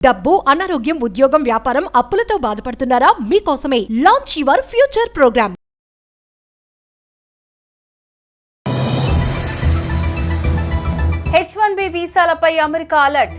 డబ్బు, అనారోగ్యం, ఉద్యోగం, వ్యాపారం, అప్పులతో బాధపడుతున్నారా? మీకోసమే launch your future programme. H1B వీసాలపై అమెరికా అలర్ట్.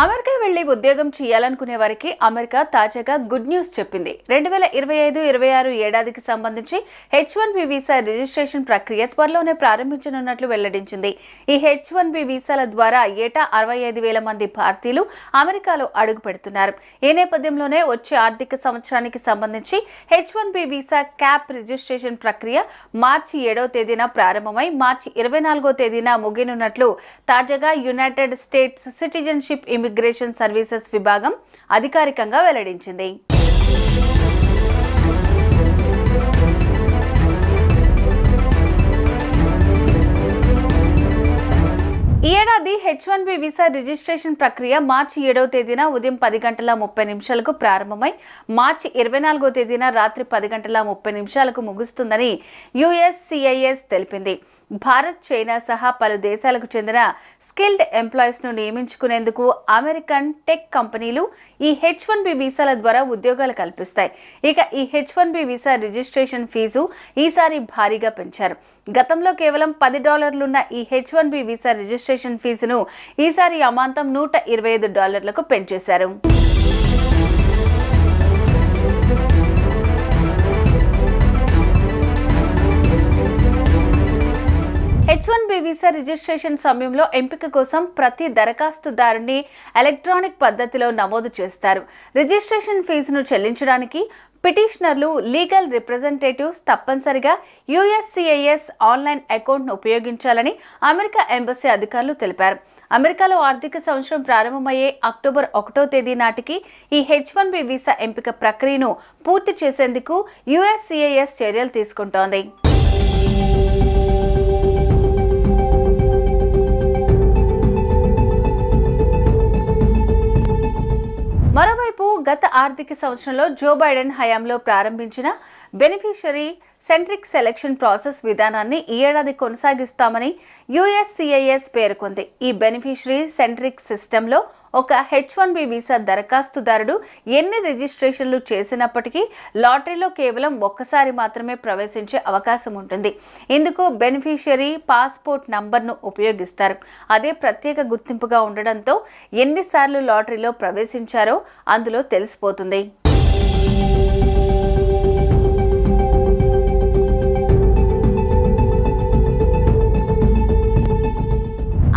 అమెరికా వెళ్లి ఉద్యోగం చేయాలనుకునే వారికి అమెరికా తాజాగా గుడ్ న్యూస్ చెప్పింది. 2025-26 ఏడాదికి సంబంధించి H1B వీసా రిజిస్ట్రేషన్ ప్రక్రియ త్వరలోనే ప్రారంభించనున్నట్లు వెల్లడించింది. ఈ H1B వీసాల ద్వారా ఏటా 65,000 మంది భారతీయులు అమెరికాలో అడుగు పెడుతున్నారు. ఈ నేపథ్యంలోనే వచ్చే ఆర్థిక సంవత్సరానికి సంబంధించి H1B వీసా క్యాప్ రిజిస్ట్రేషన్ ప్రక్రియ మార్చి 7వ తేదీన ప్రారంభమై మార్చి 24వ తేదీన ముగియనున్నట్లు తాజాగా United states citizenship immigration services విభాగం అధికారికంగా వెల్లడించింది. ఈ ఏడాది H1B వీసా రిజిస్ట్రేషన్ ప్రక్రియ మార్చి 7వ తేదీన ఉదయం 10:30 ప్రారంభమై మార్చి 24వ తేదీన రాత్రి 10:30 ముగుస్తుందని USCIS తెలిపింది. భారత్, చైనా సహా పలు దేశాలకు చెందిన స్కిల్డ్ ఎంప్లాయీస్ను నియమించుకునేందుకు అమెరికన్ టెక్ కంపెనీలు ఈ H1B వీసాల ద్వారా ఉద్యోగాలు కల్పిస్తాయి. ఇక ఈ H1B వీసా రిజిస్ట్రేషన్ ఫీజు ఈసారి భారీగా పెంచారు. గతంలో కేవలం $10 ఈ H1B వీసా రిజిస్ట్రేషన్ ఫీజును ఈసారి అమాంతం $125 పెంచేశారు. H1B వీసా రిజిస్ట్రేషన్ సమయంలో ఎంపిక కోసం ప్రతి దరఖాస్తుదారుని ఎలక్ట్రానిక్ పద్ధతిలో నమోదు చేస్తారు. రిజిస్ట్రేషన్ ఫీజును చెల్లించడానికి పిటిషనర్లు, లీగల్ రిప్రజెంటేటివ్స్ తప్పనిసరిగా USCIS ఆన్లైన్ అకౌంట్ను ఉపయోగించాలని అమెరికా ఎంబసీ అధికారులు తెలిపారు. అమెరికాలో ఆర్థిక సంవత్సరం ప్రారంభమయ్యే అక్టోబర్ 1వ తేదీ నాటికి ఈ H1B వీసా ఎంపిక ప్రక్రియను పూర్తి చేసేందుకు USCIS చర్యలు తీసుకుంటోంది. మరోవైపు గత ఆర్థిక సంవత్సరంలో జో బైడెన్ హయాంలో ప్రారంభించిన బెనిఫిషరీ సెంట్రిక్ సెలక్షన్ ప్రాసెస్ విధానాన్ని ఈ ఏడాది కొనసాగిస్తామని USCIS పేర్కొంది. ఈ బెనిఫిషరీ సెంట్రిక్ సిస్టంలో ఒక H1B వీసా దరఖాస్తుదారుడు ఎన్ని రిజిస్ట్రేషన్లు చేసినప్పటికీ లాటరీలో కేవలం ఒక్కసారి మాత్రమే ప్రవేశించే అవకాశం ఉంటుంది. ఇందుకు బెనిఫిషరీ పాస్పోర్ట్ నంబర్ను ఉపయోగిస్తారు. అదే ప్రత్యేక గుర్తింపుగా ఉండడంతో ఎన్నిసార్లు లాటరీలో ప్రవేశించారో అందులో తెలిసిపోతుంది.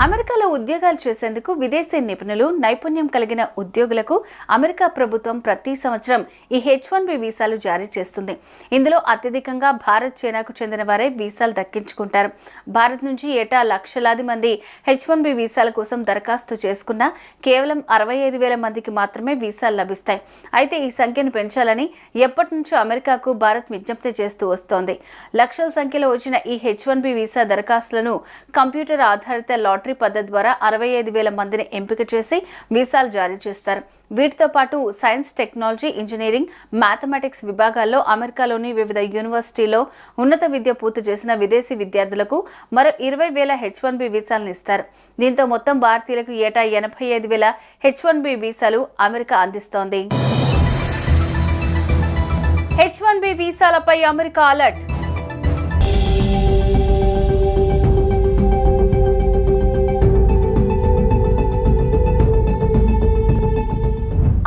అమెరికాలో ఉద్యోగాలు చేసేందుకు విదేశీ నిపుణులు, నైపుణ్యం కలిగిన ఉద్యోగులకు అమెరికా ప్రభుత్వం ప్రతి సంవత్సరం ఈ H1B వీసాలు జారీ చేస్తుంది. ఇందులో అత్యధికంగా భారత్, చైనాకు చెందిన వారే వీసాలు దక్కించుకుంటారు. భారత్ నుంచి ఏటా లక్షలాది మంది H1B వీసాల కోసం దరఖాస్తు చేసుకున్నా కేవలం 65,000 మందికి మాత్రమే వీసాలు లభిస్తాయి. అయితే ఈ సంఖ్యను పెంచాలని ఎప్పటి నుంచో అమెరికాకు భారత్ విజ్ఞప్తి చేస్తూ వస్తోంది. లక్షల సంఖ్యలో వచ్చిన ఈ H1B వీసా దరఖాస్తులను కంప్యూటర్ ఆధారిత లాటరీ పద్ధతి ద్వారా 65,000 మందిని ఎంపిక చేసి వీసాలు జారీ చేస్తారు. వీటితో పాటు సైన్స్, టెక్నాలజీ, ఇంజనీరింగ్, మ్యాథమెటిక్స్ విభాగాల్లో అమెరికాలోని వివిధ యూనివర్సిటీల్లో ఉన్నత విద్య పూర్తి చేసిన విదేశీ విద్యార్థులకు మరో 20,000 H1B వీసాలను ఇస్తారు. దీంతో మొత్తం భారతీయులకు ఏటా 85,000 H1B వీసాలు అమెరికా అందిస్తోంది. H1B వీసాలపై అమెరికా అలర్ట్.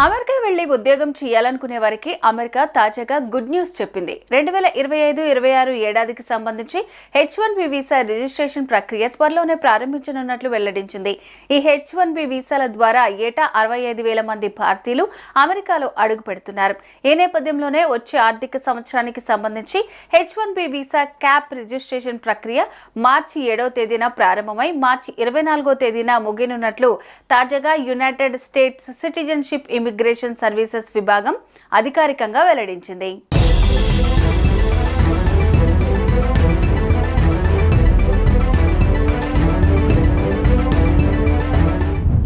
అమెరికా వెళ్లి ఉద్యోగం చేయాలనుకునే వారికి అమెరికా తాజాగా గుడ్ న్యూస్ చెప్పింది. 2025-26 ఏడాదికి సంబంధించి H1B వీసా రిజిస్ట్రేషన్ ప్రక్రియ త్వరలోనే ప్రారంభించనున్నట్లు వెల్లడించింది. ఈ H1B వీసాల ద్వారా ఏటా 65,000 మంది భారతీయులు అమెరికాలో అడుగు పెడుతున్నారు. ఈ నేపథ్యంలోనే వచ్చే ఆర్థిక సంవత్సరానికి సంబంధించి H1B వీసా క్యాప్ రిజిస్ట్రేషన్ ప్రక్రియ మార్చి 7వ తేదీన ప్రారంభమై మార్చి 24వ తేదీన ముగియనున్నట్లు తాజాగా United states citizenship immigration services విభాగం అధికారికంగా వెల్లడించింది.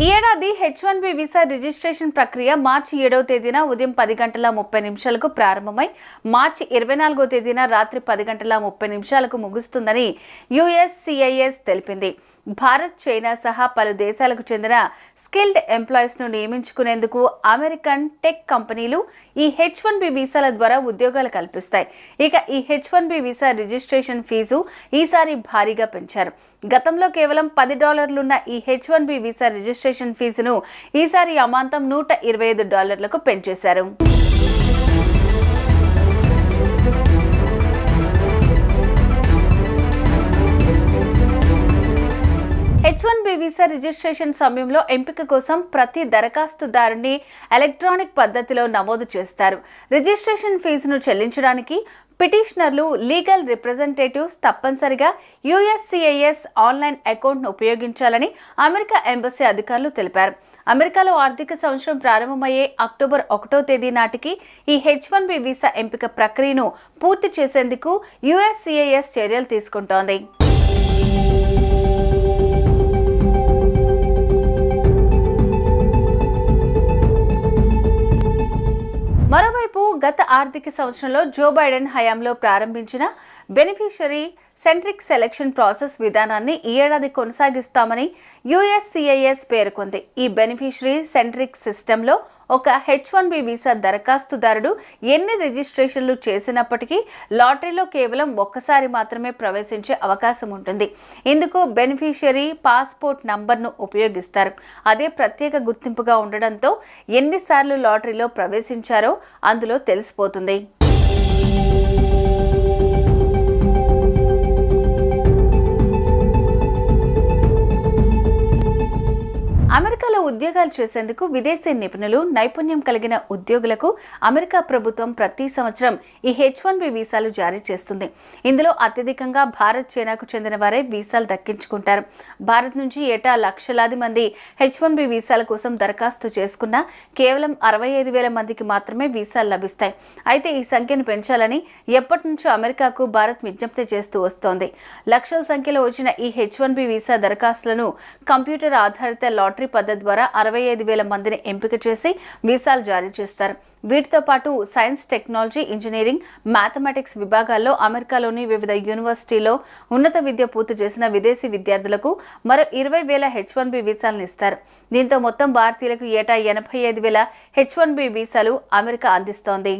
ఈ ఏడాది H1B వీసా రిజిస్ట్రేషన్ ప్రక్రియ మార్చి 7వ తేదీన ఉదయం 10:30 ప్రారంభమై మార్చి 24వ తేదీన రాత్రి 10:30 ముగుస్తుందని USCIS తెలిపింది. భారత్, చైనా సహా పలు దేశాలకు చెందిన స్కిల్డ్ ఎంప్లాయీస్ ను నియమించుకునేందుకు అమెరికన్ టెక్ కంపెనీలు ఈ H1B వీసాల ద్వారా ఉద్యోగాలు కల్పిస్తాయి. ఇక ఈ H1B వీసా రిజిస్ట్రేషన్ ఫీజు ఈసారి భారీగా పెంచారు. గతంలో కేవలం $10 ఉన్న ఈ H1B వీసా రిజిస్ట్రేషన్ ఫీజును ఈసారి అమాంతం $125 పెంచేశారు. H1B వీసా రిజిస్ట్రేషన్ సమయంలో ఎంపిక కోసం ప్రతి దరఖాస్తుదారుని ఎలక్ట్రానిక్ పద్ధతిలో నమోదు చేస్తారు. రిజిస్ట్రేషన్ ఫీజును చెల్లించడానికి పిటిషనర్లు, లీగల్ రిప్రజెంటేటివ్స్ తప్పనిసరిగా USCIS ఆన్లైన్ అకౌంట్ను ఉపయోగించాలని అమెరికా ఎంబసీ అధికారులు తెలిపారు. అమెరికాలో ఆర్థిక సంవత్సరం ప్రారంభమయ్యే అక్టోబర్ 1వ తేదీ నాటికి ఈ H1B వీసా ఎంపిక ప్రక్రియను పూర్తి చేసేందుకు USCIS చర్యలు తీసుకుంటోంది. మరోవైపు గత ఆర్థిక సంవత్సరంలో జో బైడెన్ హయాంలో ప్రారంభించిన బెనిఫిషరీ సెంట్రిక్ సెలక్షన్ ప్రాసెస్ విధానాన్ని ఈ ఏడాది కొనసాగిస్తామని USCIS పేర్కొంది. ఈ బెనిఫిషరీ సెంట్రిక్ సిస్టంలో ఒక H1B వీసా దరఖాస్తుదారుడు ఎన్ని రిజిస్ట్రేషన్లు చేసినప్పటికీ లాటరీలో కేవలం ఒక్కసారి మాత్రమే ప్రవేశించే అవకాశం ఉంటుంది. ఇందుకు బెనిఫిషరీ పాస్పోర్ట్ నంబర్ను ఉపయోగిస్తారు. అదే ప్రత్యేక గుర్తింపుగా ఉండడంతో ఎన్నిసార్లు లాటరీలో ప్రవేశించారో అందులో తెలిసిపోతుంది. అమెరికాలో ఉద్యోగాలు చేసేందుకు విదేశీ నిపుణులు, నైపుణ్యం కలిగిన ఉద్యోగులకు అమెరికా ప్రభుత్వం ప్రతి సంవత్సరం ఈ H1B వీసాలు జారీ చేస్తుంది. ఇందులో అత్యధికంగా భారత్, చైనాకు చెందిన వారే వీసాలు దక్కించుకుంటారు. భారత్ నుంచి ఏటా లక్షలాది మంది H1B వీసాల కోసం దరఖాస్తు చేసుకున్నా కేవలం 65,000 మందికి మాత్రమే వీసాలు లభిస్తాయి. అయితే ఈ సంఖ్యను పెంచాలని ఎప్పటి నుంచో అమెరికాకు భారత్ విజ్ఞప్తి చేస్తూ వస్తోంది. లక్షల సంఖ్యలో వచ్చిన ఈ H1B వీసా దరఖాస్తులను కంప్యూటర్ ఆధారిత లాటరీ పద్ధతి ద్వారా 65,000 మందిని ఎంపిక చేసి వీసాలు జారీ చేస్తారు. వీటితో పాటు సైన్స్, టెక్నాలజీ, ఇంజనీరింగ్, మ్యాథమెటిక్స్ విభాగాల్లో అమెరికాలోని వివిధ యూనివర్సిటీలో ఉన్నత విద్య పూర్తి చేసిన విదేశీ విద్యార్థులకు మరో 20,000 H1B వీసాలను ఇస్తారు. దీంతో మొత్తం భారతీయులకు ఏటా 85,000 H1B వీసాలు అమెరికా అందిస్తోంది.